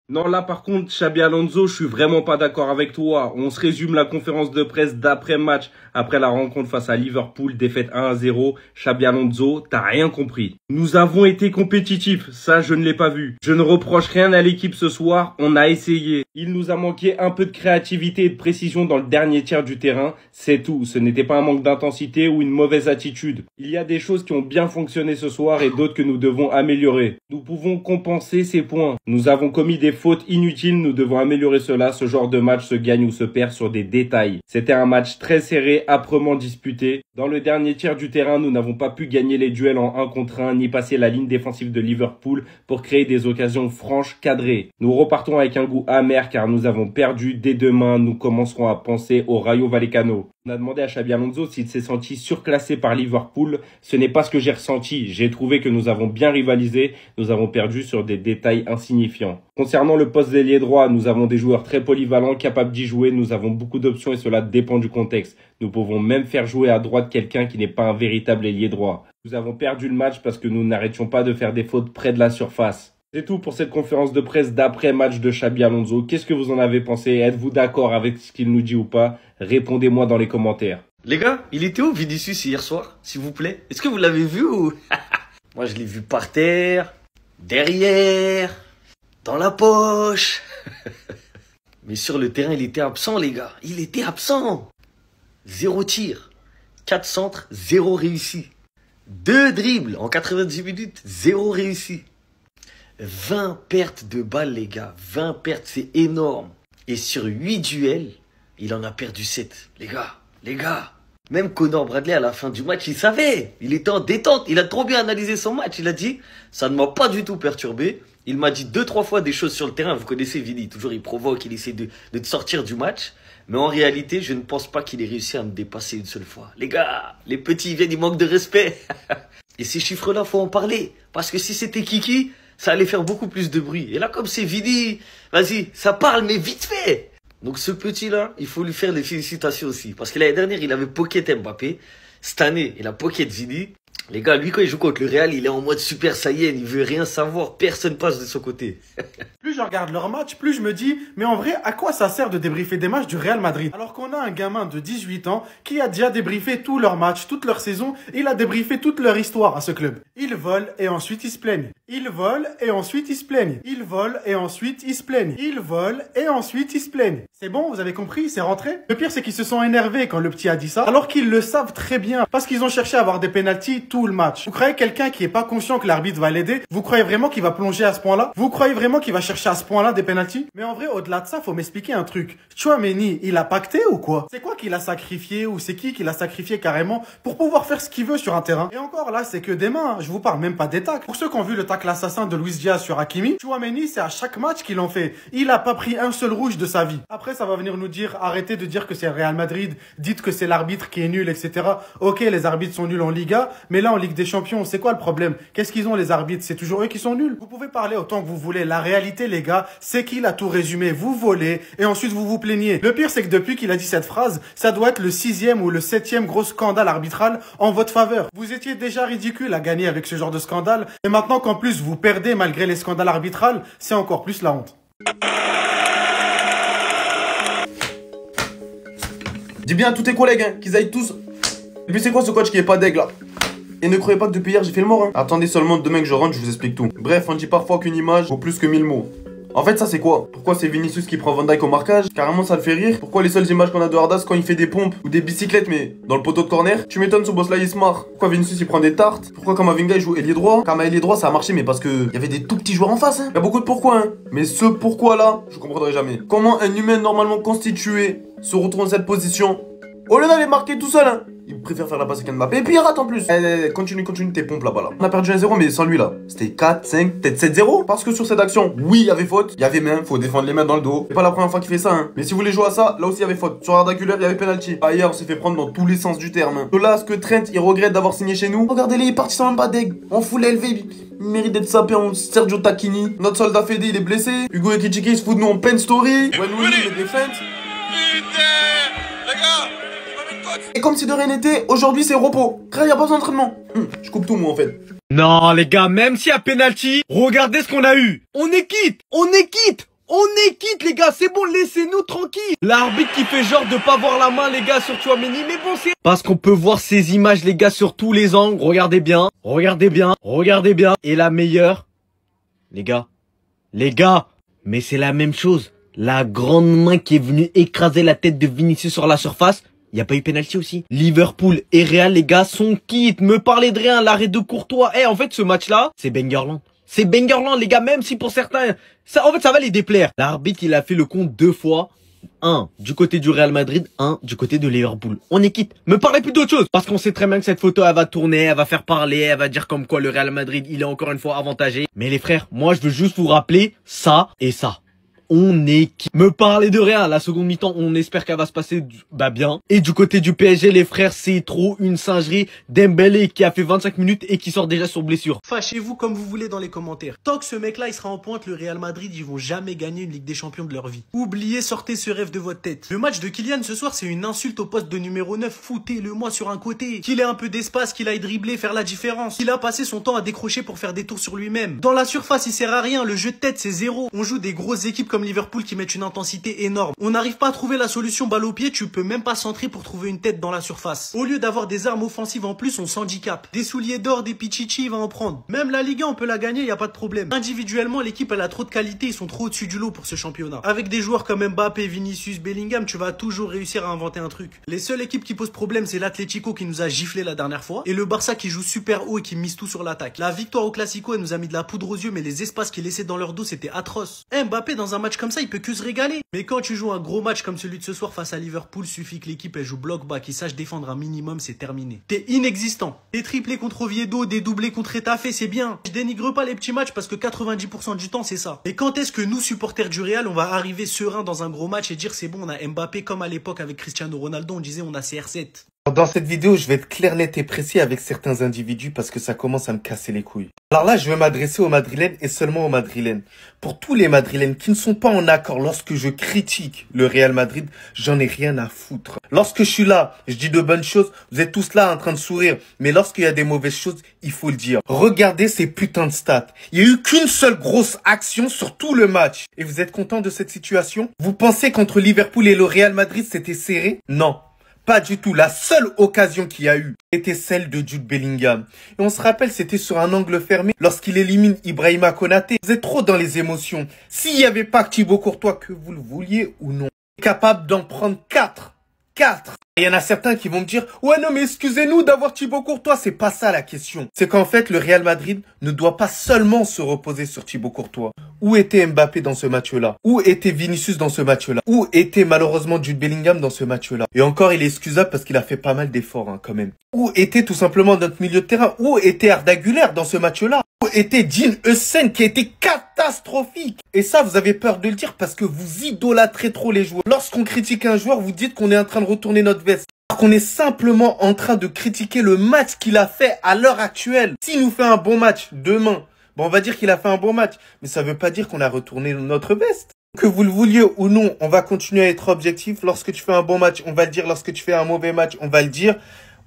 Non, là par contre, Xabi Alonso, je suis vraiment pas d'accord avec toi. On se résume la conférence de presse d'après-match, après la rencontre face à Liverpool, défaite 1-0. Xabi Alonso, t'as rien compris. Nous avons été compétitifs, ça je ne l'ai pas vu. Je ne reproche rien à l'équipe ce soir, on a essayé. Il nous a manqué un peu de créativité et de précision dans le dernier tiers du terrain, c'est tout. Ce n'était pas un manque d'intensité ou une mauvaise attitude. Il y a des choses qui ont bien fonctionné ce soir et d'autres que nous devons améliorer. Nous pouvons compenser ces points. Nous avons commis des fautes inutiles, nous devons améliorer cela. Ce genre de match se gagne ou se perd sur des détails. C'était un match très serré, âprement disputé. Dans le dernier tiers du terrain, nous n'avons pas pu gagner les duels en 1 contre 1 ni passer la ligne défensive de Liverpool pour créer des occasions franches cadrées. Nous repartons avec un goût amer car nous avons perdu. Dès demain, nous commencerons à penser au Rayo Vallecano. On a demandé à Xabi Alonso s'il s'est senti surclassé par Liverpool. Ce n'est pas ce que j'ai ressenti. J'ai trouvé que nous avons bien rivalisé. Nous avons perdu sur des détails insignifiants. Concernant le poste d'ailier droit, nous avons des joueurs très polyvalents, capables d'y jouer. Nous avons beaucoup d'options et cela dépend du contexte. Nous pouvons même faire jouer à droite quelqu'un qui n'est pas un véritable ailier droit. Nous avons perdu le match parce que nous n'arrêtions pas de faire des fautes près de la surface. C'est tout pour cette conférence de presse d'après-match de Xabi Alonso. Qu'est-ce que vous en avez pensé? Êtes-vous d'accord avec ce qu'il nous dit ou pas? Répondez-moi dans les commentaires. Les gars, il était où Vinicius hier soir, s'il vous plaît? Est-ce que vous l'avez vu ou... Moi, je l'ai vu par terre, derrière, dans la poche. Mais sur le terrain, il était absent, les gars. Il était absent. 0 tir, 4 centres, 0 réussi. 2 dribbles en 90 minutes, 0 réussi. 20 pertes de balles, les gars. 20 pertes, c'est énorme. Et sur 8 duels, il en a perdu 7. Les gars. Même Conor Bradley, à la fin du match, il savait. Il était en détente. Il a trop bien analysé son match. Il a dit, ça ne m'a pas du tout perturbé. Il m'a dit 2-3 fois des choses sur le terrain. Vous connaissez Vini, toujours il provoque, il essaie de te sortir du match. Mais en réalité, je ne pense pas qu'il ait réussi à me dépasser une seule fois. Les gars, les petits, ils viennent, ils manquent de respect. Et ces chiffres-là, faut en parler. Parce que si c'était Kiki, ça allait faire beaucoup plus de bruit. Et là, comme c'est Vini, vas-y, ça parle, mais vite fait. Donc ce petit-là, il faut lui faire les félicitations aussi. Parce que l'année dernière, il avait pocket Mbappé. Cette année, il a pocket Vini. Les gars, lui, quand il joue contre le Real, il est en mode Super Saiyan. Il veut rien savoir. Personne passe de son côté. Plus je regarde leur match, plus je me dis, mais en vrai, à quoi ça sert de débriefer des matchs du Real Madrid? Alors qu'on a un gamin de 18 ans qui a déjà débriefé tous leurs matchs, toute leur saison, il a débriefé toute leur histoire à ce club. Ils volent et ensuite ils se plaignent. Ils volent et ensuite ils se plaignent. Ils volent et ensuite ils se plaignent. Ils volent et ensuite ils se plaignent. C'est bon, vous avez compris, c'est rentré? Le pire, c'est qu'ils se sont énervés quand le petit a dit ça, alors qu'ils le savent très bien, parce qu'ils ont cherché à avoir des pénaltys tout le match. Vous croyez quelqu'un qui est pas conscient que l'arbitre va l'aider? Vous croyez vraiment qu'il va plonger à ce point-là? Vous croyez vraiment qu'il va chercher à ce point-là des pénaltys? Mais en vrai, au-delà de ça, faut m'expliquer un truc. Tchouaméni, il a pacté ou quoi? C'est quoi qu'il a sacrifié ou c'est qui l'a sacrifié carrément pour pouvoir faire ce qu'il veut sur un terrain? Et encore là, c'est que des mains, je vous parle même pas des tacles. Pour ceux qui ont vu le tacle assassin de Luis Diaz sur Hakimi, Tchouaméni, c'est à chaque match qu'il en fait. Il a pas pris un seul rouge de sa vie. Après, ça va venir nous dire, arrêtez de dire que c'est le Real Madrid, dites que c'est l'arbitre qui est nul, etc. Ok, les arbitres sont nuls en Liga, mais là, en Ligue des Champions, c'est quoi le problème? Qu'est-ce qu'ils ont les arbitres? C'est toujours eux qui sont nuls. Vous pouvez parler autant que vous voulez. La réalité, les gars, c'est qu'il a tout résumé. Vous volez et ensuite vous vous plaignez. Le pire, c'est que depuis qu'il a dit cette phrase, ça doit être le 6e ou le 7e gros scandale arbitral en votre faveur. Vous étiez déjà ridicule à gagner avec ce genre de scandale. Et maintenant qu'en plus vous perdez malgré les scandales arbitrales, c'est encore plus la honte. Dis bien à tous tes collègues qu'ils aillent tous. Et puis c'est quoi ce coach qui est pas deg là? Et ne croyez pas que depuis hier j'ai fait le mort hein. Attendez seulement demain que je rentre, je vous explique tout. Bref, on dit parfois qu'une image vaut plus que 1000 mots. En fait ça c'est quoi? Pourquoi c'est Vinicius qui prend Van Dijk au marquage? Carrément ça le fait rire. Pourquoi les seules images qu'on a de Ardas quand il fait des pompes ou des bicyclettes mais dans le poteau de corner? Tu m'étonnes, ce boss là il se marre. Pourquoi Vinicius il prend des tartes? Pourquoi Kamavinga il joue ailier droit? Quand ailier droit ça a marché mais parce que il y avait des tout petits joueurs en face hein. Y a beaucoup de pourquoi hein. Mais ce pourquoi là, je comprendrai jamais. Comment un humain normalement constitué se retrouve dans cette position? Au lieu d'aller marquer tout seul hein. Il préfère faire la passe avec Mbappé et puis il rate en plus. Continue tes pompes là-bas là. On a perdu 1-0 mais sans lui là. C'était 4, 5, peut-être 7-0. Parce que sur cette action, oui il y avait faute. Il y avait main, faut défendre les mains dans le dos. C'est pas la première fois qu'il fait ça hein. Mais si vous voulez jouer à ça, là aussi il y avait faute. Sur Arda Güler il y avait penalty. Ailleurs on s'est fait prendre dans tous les sens du terme hein. Là ce que Trent il regrette d'avoir signé chez nous. Regardez-les, il est parti sans même pas deg. On fout l'élevé. Il mérite d'être sapé en Sergio Tacchini. Notre soldat Fede il est blessé. Hugo Ekitike il se fout de nous en pen story. When we need the defense. Et comme si de rien n'était, aujourd'hui c'est repos. Car y a pas besoin d'entraînement. Je coupe tout moi en fait. Non les gars, même s'il y a penalty, regardez ce qu'on a eu. On est quitte. On est quitte les gars, c'est bon, laissez-nous tranquilles. L'arbitre qui fait genre de pas voir la main les gars sur Tchouaméni, mais bon c'est... Parce qu'on peut voir ces images les gars sur tous les angles, regardez bien, regardez bien, regardez bien. Et la meilleure, les gars, mais c'est la même chose. La grande main qui est venue écraser la tête de Vinicius sur la surface. Y a pas eu penalty aussi. Liverpool et Real, les gars, sont quittes. Me parlez de rien, l'arrêt de Courtois. En fait, ce match-là, c'est Bangerland. C'est Bangerland, les gars, même si pour certains, ça, en fait, ça va les déplaire. L'arbitre, il a fait le compte 2 fois. Un du côté du Real Madrid, un du côté de Liverpool. On est quitte. Me parlez plus d'autre chose. Parce qu'on sait très bien que cette photo, elle va tourner, elle va faire parler, elle va dire comme quoi le Real Madrid, il est encore une fois avantagé. Mais les frères, moi, je veux juste vous rappeler ça et ça. On est qui? Me parlez de rien. La seconde mi-temps, on espère qu'elle va se passer bien. Et du côté du PSG, les frères, c'est trop une singerie. Dembélé qui a fait 25 minutes et qui sort déjà sur blessure. Fâchez-vous comme vous voulez dans les commentaires. Tant que ce mec-là, il sera en pointe, le Real Madrid, ils vont jamais gagner une Ligue des Champions de leur vie. Oubliez, sortez ce rêve de votre tête. Le match de Kylian ce soir, c'est une insulte au poste de numéro 9. Foutez-le-moi sur un côté. Qu'il ait un peu d'espace, qu'il aille dribbler, faire la différence. Qu'il a passé son temps à décrocher pour faire des tours sur lui-même. Dans la surface, il sert à rien. Le jeu de tête, c'est zéro. On joue des grosses équipes comme Liverpool qui mettent une intensité énorme. On n'arrive pas à trouver la solution balle au pied, tu peux même pas centrer pour trouver une tête dans la surface. Au lieu d'avoir des armes offensives en plus, on s'handicape. Des souliers d'or, des Pichichi, il va en prendre. Même la Ligue 1, on peut la gagner, y a pas de problème. Individuellement, l'équipe, elle a trop de qualité, ils sont trop au-dessus du lot pour ce championnat. Avec des joueurs comme Mbappé, Vinicius, Bellingham, tu vas toujours réussir à inventer un truc. Les seules équipes qui posent problème, c'est l'Atlético qui nous a giflé la dernière fois et le Barça qui joue super haut et qui mise tout sur l'attaque. La victoire au Classico, elle nous a mis de la poudre aux yeux, mais les espaces qu'ils laissaient dans leur dos, c'était atroce. Mbappé, dans un match comme ça, il peut que se régaler. Mais quand tu joues un gros match comme celui de ce soir face à Liverpool, suffit que l'équipe elle joue bloc bas, qu'il sache défendre un minimum, c'est terminé. T'es inexistant. Des triplés contre Oviedo, des doublés contre Etafé, c'est bien. Je dénigre pas les petits matchs parce que 90% du temps c'est ça. Et quand est-ce que nous, supporters du Real, on va arriver serein dans un gros match et dire c'est bon, on a Mbappé comme à l'époque avec Cristiano Ronaldo, on disait on a CR7. Dans cette vidéo, je vais être clair, net et précis avec certains individus parce que ça commence à me casser les couilles. Alors là, je vais m'adresser aux Madrilènes et seulement aux Madrilènes. Pour tous les Madrilènes qui ne sont pas en accord lorsque je critique le Real Madrid, j'en ai rien à foutre. Lorsque je suis là, je dis de bonnes choses, vous êtes tous là en train de sourire. Mais lorsqu'il y a des mauvaises choses, il faut le dire. Regardez ces putains de stats. Il n'y a eu qu'une seule grosse action sur tout le match. Et vous êtes content de cette situation? Vous pensez qu'entre Liverpool et le Real Madrid, c'était serré? Non. Pas du tout. La seule occasion qu'il y a eu était celle de Jude Bellingham. Et on se rappelle, c'était sur un angle fermé lorsqu'il élimine Ibrahima Konaté. Vous êtes trop dans les émotions. S'il n'y avait pas Thibaut Courtois, que vous le vouliez ou non, capable d'en prendre 4. Il y en a certains qui vont me dire « Ouais, non, mais excusez-nous d'avoir Thibaut Courtois. » C'est pas ça la question. C'est qu'en fait, le Real Madrid ne doit pas seulement se reposer sur Thibaut Courtois. Où était Mbappé dans ce match-là? Où était Vinicius dans ce match-là? Où était malheureusement Jude Bellingham dans ce match-là? Et encore, il est excusable parce qu'il a fait pas mal d'efforts quand même. Où était tout simplement notre milieu de terrain? Où était Arda Güler dans ce match-là? Où était Dean Huijsen qui a été catastrophique? Et ça, vous avez peur de le dire parce que vous idolâtrez trop les joueurs. Lorsqu'on critique un joueur, vous dites qu'on est en train de retourner notre veste. Alors qu'on est simplement en train de critiquer le match qu'il a fait à l'heure actuelle. S'il nous fait un bon match demain, bon, on va dire qu'il a fait un bon match. Mais ça veut pas dire qu'on a retourné notre veste. Que vous le vouliez ou non, on va continuer à être objectif. Lorsque tu fais un bon match, on va le dire. Lorsque tu fais un mauvais match, on va le dire.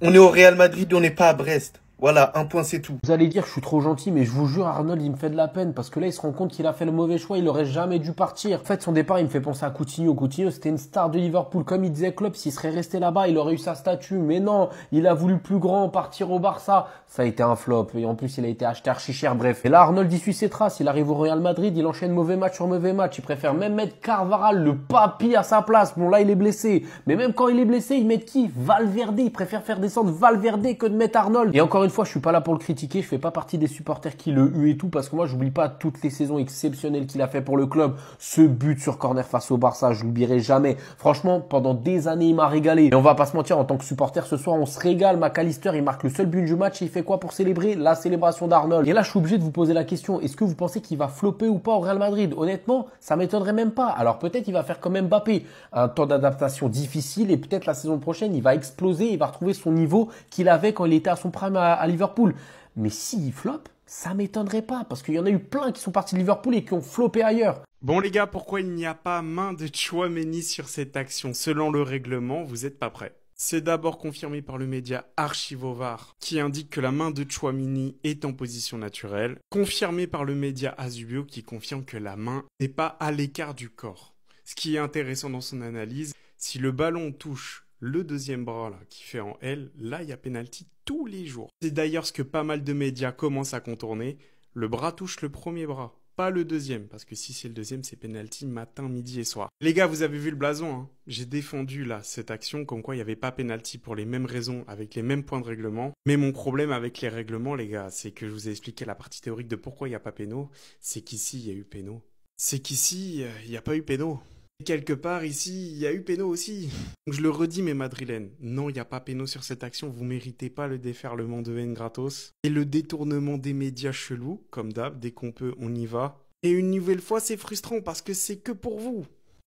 On est au Real Madrid, on n'est pas à Brest. Voilà, un point, c'est tout. Vous allez dire, je suis trop gentil, mais je vous jure, Arnold, il me fait de la peine parce que là, il se rend compte qu'il a fait le mauvais choix. Il aurait jamais dû partir. En fait, son départ, il me fait penser à Coutinho. Coutinho, c'était une star de Liverpool. Comme il disait Klopp, s'il serait resté là-bas, il aurait eu sa statue. Mais non, il a voulu plus grand, partir au Barça. Ça a été un flop. Et en plus, il a été acheté archi cher. Bref. Et là, Arnold, il suit ses traces. Il arrive au Real Madrid, il enchaîne mauvais match sur mauvais match. Il préfère même mettre Carvajal, le papy, à sa place. Bon, là, il est blessé. Mais même quand il est blessé, il met qui? Valverde. Il préfère faire descendre Valverde que de mettre Arnold. Et encore une fois, je suis pas là pour le critiquer. Je fais pas partie des supporters qui le huent et tout parce que moi, j'oublie pas toutes les saisons exceptionnelles qu'il a fait pour le club. Ce but sur corner face au Barça, je l'oublierai jamais. Franchement, pendant des années, il m'a régalé. Et on va pas se mentir, en tant que supporter, ce soir, on se régale. McAllister, il marque le seul but du match et il fait quoi pour célébrer? La célébration d'Arnold. Et là, je suis obligé de vous poser la question. Est-ce que vous pensez qu'il va flopper ou pas au Real Madrid? Honnêtement, ça m'étonnerait même pas. Alors peut-être il va faire comme Mbappé. Un temps d'adaptation difficile et peut-être la saison prochaine, il va exploser. Il va retrouver son niveau qu'il avait quand il était à son prime à Liverpool. Mais s'il floppe, ça m'étonnerait pas parce qu'il y en a eu plein qui sont partis de Liverpool et qui ont floppé ailleurs. Bon les gars, pourquoi il n'y a pas main de Tchouaméni sur cette action? Selon le règlement, vous êtes pas prêts. C'est d'abord confirmé par le média Archivovar, qui indique que la main de Tchouaméni est en position naturelle, confirmé par le média Azubio, qui confirme que la main n'est pas à l'écart du corps. Ce qui est intéressant dans son analyse, si le ballon touche le deuxième bras là, qui fait en L, là il y a pénalty tous les jours. C'est d'ailleurs ce que pas mal de médias commencent à contourner. Le bras touche le premier bras, pas le deuxième, parce que si c'est le deuxième, c'est pénalty matin, midi et soir. Les gars, vous avez vu le blason, hein? J'ai défendu là cette action comme quoi il n'y avait pas pénalty pour les mêmes raisons, avec les mêmes points de règlement. Mais mon problème avec les règlements, les gars, c'est que je vous ai expliqué la partie théorique de pourquoi il n'y a pas péno. C'est qu'ici, il y a eu péno. C'est qu'ici, il n'y a pas eu péno. Quelque part ici, il y a eu péno aussi. Donc je le redis mes madrilènes, non il n'y a pas péno sur cette action, vous méritez pas le déferlement de haine gratos. Et le détournement des médias chelous, comme d'hab, dès qu'on peut on y va. Et une nouvelle fois c'est frustrant parce que c'est que pour vous.